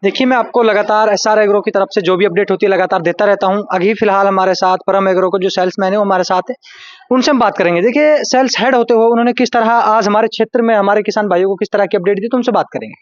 देखिए, मैं आपको लगातार एसआर एग्रो की तरफ से जो भी अपडेट होती है लगातार देता रहता हूँ। अभी फिलहाल हमारे साथ परम एग्रो के जो सेल्समैन है वो हमारे साथ है, उनसे हम बात करेंगे। देखिए, सेल्स हेड होते हुए उन्होंने किस तरह आज हमारे क्षेत्र में हमारे किसान भाइयों को किस तरह की अपडेट दी, तो उनसे बात करेंगे।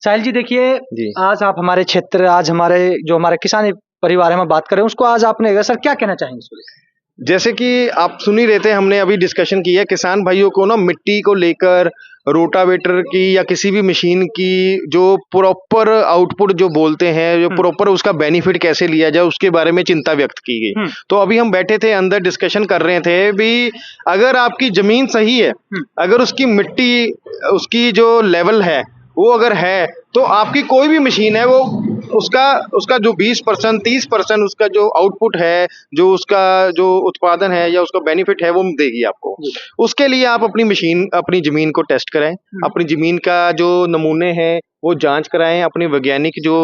साहिल जी, देखिए जी। आज आप हमारे क्षेत्र, आज हमारे किसान परिवार है, हम बात करें उसको, आज आपने सर क्या कहना चाहेंगे इसको लेकर? जैसे कि आप सुन ही रहे थे, हमने अभी डिस्कशन की है किसान भाइयों को ना मिट्टी को लेकर, रोटावेटर की या किसी भी मशीन की जो प्रॉपर आउटपुट जो बोलते हैं, जो प्रॉपर उसका बेनिफिट कैसे लिया जाए, उसके बारे में चिंता व्यक्त की गई। तो अभी हम बैठे थे अंदर डिस्कशन कर रहे थे भी, अगर आपकी जमीन सही है, अगर उसकी मिट्टी, उसकी जो लेवल है वो अगर है, तो आपकी कोई भी मशीन है वो उसका उसका जो 20% 30% उसका जो आउटपुट है, जो उसका जो उत्पादन है या उसका बेनिफिट है वो देगी आपको। उसके लिए आप अपनी मशीन, अपनी जमीन को टेस्ट कराएं, अपनी जमीन का जो नमूने हैं वो जांच कराएं, अपने वैज्ञानिक जो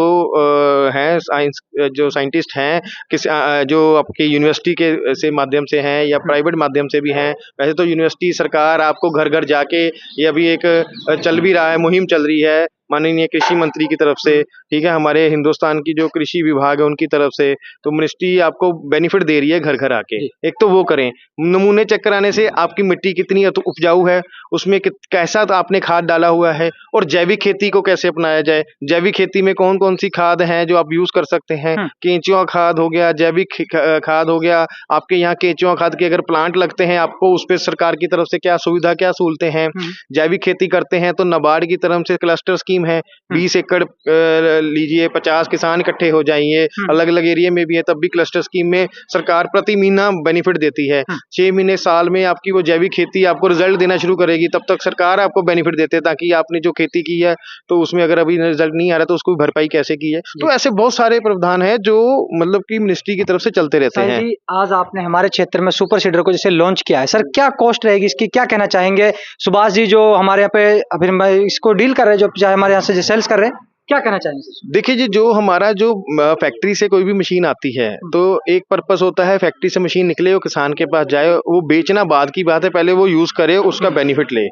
हैं, साइंस जो साइंटिस्ट हैं, जो आपके यूनिवर्सिटी के से माध्यम से हैं या प्राइवेट माध्यम से भी हैं। वैसे तो यूनिवर्सिटी, सरकार आपको घर घर जाके, ये अभी एक चल भी रहा है, मुहिम चल रही है माननीय कृषि मंत्री की तरफ से, ठीक है, हमारे हिंदुस्तान की जो कृषि विभाग है उनकी तरफ से, तो मिनिस्ट्री आपको बेनिफिट दे रही है घर घर आके। एक तो वो करें, नमूने चेक कराने से आपकी मिट्टी कितनी उपजाऊ है, उसमें कैसा तो आपने खाद डाला हुआ है, और जैविक खेती को कैसे अपनाया जाए, जैविक खेती में कौन कौन सी खाद हैं जो आप यूज कर सकते हैं। केंचुआ खाद हो गया, जैविक खाद हो गया, आपके यहाँ केंचुआ खाद के अगर प्लांट लगते हैं, आपको उस पर सरकार की तरफ से क्या सुविधा, क्या सहूलतें हैं। जैविक खेती करते हैं तो नाबार्ड की तरफ से क्लस्टर स्कीम है, 20 एकड़ लीजिए, 50 किसान इकट्ठे हो जाइए, अलग अलग एरिया में भी है, तब भी क्लस्टर स्कीम में सरकार प्रति महीना बेनिफिट देती है। 6 महीने साल में आपकी वो जैविक खेती आपको रिजल्ट देना शुरू करेगी, तब तक सरकार आपको बेनिफिट देते हैं, ताकि आपने जो खेती की है तो उसमें अगर अभी रिजल्ट नहीं आ रहा तो उसको भरपाई कैसे की है। तो ऐसे बहुत सारे प्रावधान है जो मतलब की मिनिस्ट्री की तरफ से चलते रहते हैं। आज आपने हमारे क्षेत्र में सुपर सीडर को जैसे लॉन्च किया है, सर क्या कॉस्ट रहेगी इसकी, क्या कहना चाहेंगे? सुभाष जी जो हमारे यहाँ पे अभी इसको डील कर रहे हैं, जो हमारे यहाँ से जो सेल्स कर रहे हैं, क्या कहना चाहेंगे? देखिए जी, जो हमारा जो फैक्ट्री से कोई भी मशीन आती है तो एक पर्पस होता है, फैक्ट्री से मशीन निकले, वो किसान के पास जाए, वो बेचना बाद की बात है, पहले वो यूज करे, उसका बेनिफिट ले।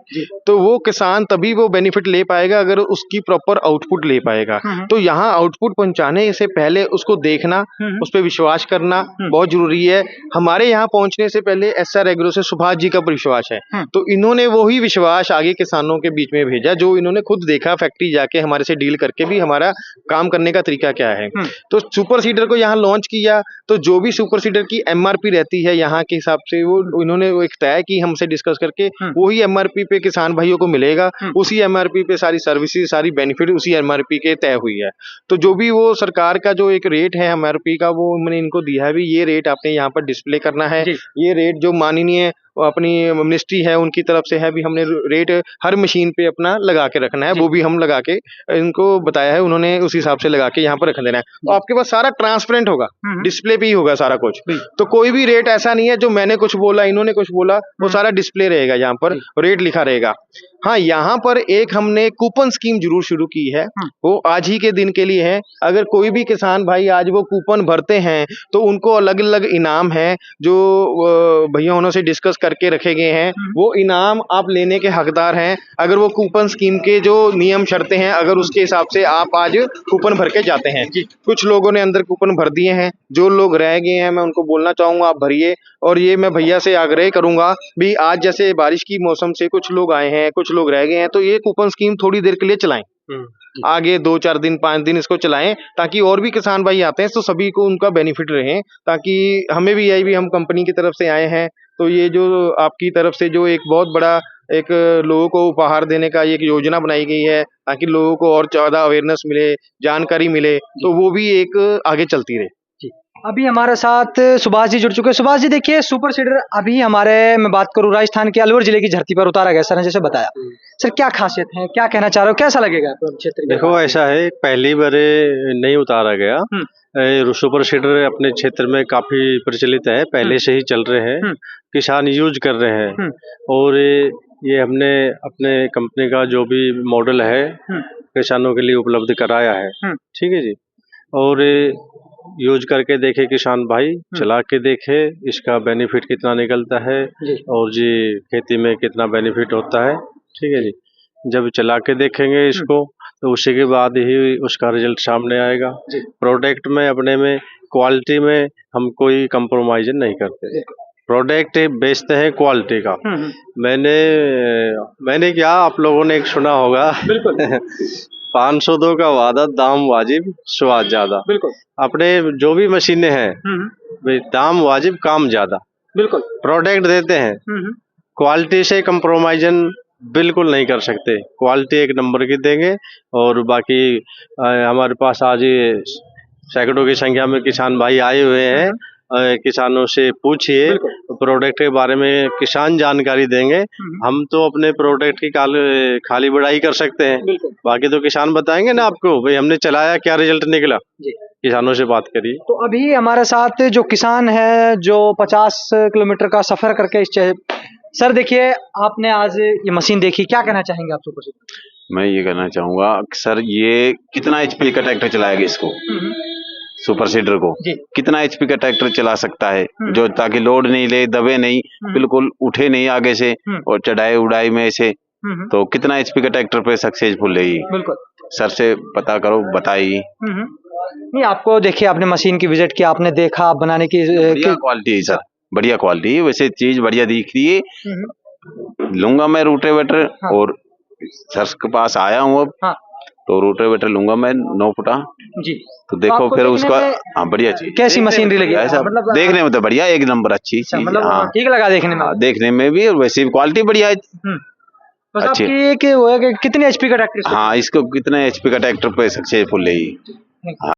तो वो किसान तभी वो बेनिफिट ले पाएगा अगर उसकी प्रॉपर आउटपुट ले पाएगा। तो यहाँ आउटपुट पहुंचाने से पहले उसको देखना, उस पर विश्वास करना बहुत जरूरी है। हमारे यहाँ पहुंचने से पहले एसआर एग्रो से सुभाष जी का विश्वास है, तो इन्होंने वही विश्वास आगे किसानों के बीच में भेजा, जो इन्होंने खुद देखा फैक्ट्री जाके हमारे से डील करके भी हमारा काम करने का तरीका क्या है। तो सुपर सीडर को यहाँ लॉन्च किया, तो जो भी सुपर सीडर की एमआरपी रहती है यहाँ के हिसाब से, वो इन्होंने वो एक तय की हमसे डिस्कस करके, वही एमआरपी पे किसान भाइयों को मिलेगा, उसी एमआरपी पे सारी सर्विसेज, सारी बेनिफिट उसी एमआरपी के तय हुई है। तो जो भी वो सरकार का जो एक रेट है एमआरपी का, वो मैंने इनको दिया है भी, ये रेट आपने यहाँ पर डिस्प्ले करना है। ये रेट जो माननीय अपनी मिनिस्ट्री है उनकी तरफ से है भी, हमने रेट हर मशीन पे अपना लगा के रखना है, वो भी हम लगा के इनको बताया है, उन्होंने उस हिसाब से लगा के यहाँ पर रख देना है। तो आपके पास सारा ट्रांसपेरेंट होगा, डिस्प्ले पे ही होगा सारा कुछ। तो कोई भी रेट ऐसा नहीं है जो मैंने कुछ बोला इन्होंने कुछ बोला, वो सारा डिस्प्ले रहेगा, यहाँ पर रेट लिखा रहेगा। हाँ, यहाँ पर एक हमने कूपन स्कीम जरूर शुरू की है, वो आज ही के दिन के लिए है। अगर कोई भी किसान भाई आज वो कूपन भरते हैं तो उनको अलग अलग इनाम है, जो भैया उन्होंने डिस्कस करके रखे गए हैं, वो इनाम आप लेने के हकदार हैं। अगर वो कूपन स्कीम के जो नियम शर्तें हैं, अगर उसके हिसाब से आप आज कूपन भर के जाते हैं। कुछ लोगों ने अंदर कूपन भर दिए हैं, जो लोग रह गए हैं मैं उनको बोलना चाहूंगा आप भरिए। और ये मैं भैया से आग्रह करूंगा भी, आज जैसे बारिश की मौसम से कुछ लोग आए हैं, कुछ लोग रह गए हैं, तो ये कूपन स्कीम थोड़ी देर के लिए चलाएं, आगे 2-4 दिन 5 दिन इसको चलाएं, ताकि और भी किसान भाई आते हैं तो सभी को उनका बेनिफिट रहे। ताकि हमें भी यही भी, हम कंपनी की तरफ से आए हैं, तो ये जो आपकी तरफ से जो एक बहुत बड़ा एक लोगों को उपहार देने का एक योजना बनाई गई है, ताकि लोगों को और ज्यादा अवेयरनेस मिले, जानकारी मिले, तो वो भी एक आगे चलती रहे। अभी हमारे साथ सुभाष जी जुड़ चुके हैं। सुभाष जी, देखिए सुपर सीडर अभी मैं बात करूं राजस्थान के अलवर जिले की धरती पर उतारा गया, सर ने जैसे बताया। सर क्या खासियत है, क्या कहना चाह रहे हो, कैसा लगेगा क्षेत्र? देखो, ऐसा है, पहली बार नहीं उतारा गया, सुपर सीडर अपने क्षेत्र में काफी प्रचलित है, पहले से ही चल रहे हैं, किसान यूज कर रहे हैं। और ये हमने अपने कंपनी का जो भी मॉडल है किसानों के लिए उपलब्ध कराया है, ठीक है जी। और यूज करके देखे किसान भाई, चला के देखे इसका बेनिफिट कितना निकलता है, और जी खेती में कितना बेनिफिट होता है, ठीक है जी। जब चला के देखेंगे इसको तो उसी के बाद ही उसका रिजल्ट सामने आएगा। प्रोडक्ट में अपने में क्वालिटी में हम कोई कंप्रोमाइज नहीं करते, प्रोडक्ट बेचते हैं क्वालिटी का। मैंने क्या, आप लोगों ने एक सुना होगा, बिल्कुल 502 का वादा, दाम वाजिब स्वाद ज्यादा। बिल्कुल, अपने जो भी मशीनें हैं दाम वाजिब काम ज्यादा। बिल्कुल, प्रोडक्ट देते हैं, क्वालिटी से कंप्रोमाइजन बिल्कुल नहीं कर सकते, क्वालिटी एक नंबर की देंगे। और बाकी हमारे पास आज सैकड़ों की संख्या में किसान भाई आए हुए हैं, किसानों से पूछिए प्रोडक्ट के बारे में, किसान जानकारी देंगे। हम तो अपने प्रोडक्ट की खाली बढ़ाई कर सकते हैं, बाकी तो किसान बताएंगे ना आपको, भाई हमने चलाया क्या रिजल्ट निकला। किसानों से बात करिए। तो अभी हमारे साथ जो किसान है जो 50 किलोमीटर का सफर करके सर देखिए, आपने आज ये मशीन देखी, क्या कहना चाहेंगे आप सुपर सीडर? मैं ये कहना चाहूंगा सर, ये कितना एचपी का ट्रैक्टर चलाएगा, इसको सुपर सीडर को कितना एचपी का ट्रैक्टर चला सकता है, जो ताकि लोड नहीं ले, दबे नहीं, बिल्कुल उठे नहीं आगे से और चढ़ाई उड़ाई में ऐसे, तो कितना एचपी का ट्रैक्टर पे सक्सेसफुल है। बिल्कुल सर से पता करो, बताइए। नहीं, आपको देखिए, आपने मशीन की विजिट किया, आपने देखा आप बनाने की क्वालिटी है सर, बढ़िया क्वालिटी है, वैसे चीज बढ़िया दिख रही है। लूंगा मैं रोटावेटर, और सर के पास आया हूँ अब, तो रोटावेटर लूंगा मैं 9 फुटा जी। तो देखो फिर उसका, हाँ बढ़िया चीज, कैसी मशीनरी लगी ऐसा मतलब देखने में तो बढ़िया, एक नंबर अच्छी चीज, मतलब ठीक लगा देखने में, देखने में भी, और वैसे भी क्वालिटी बढ़िया है। अच्छी वो है कि कितने एचपी का ट्रैक्टर, हाँ इसको कितने एचपी का ट्रैक्टर पे सक्सेसफुल है।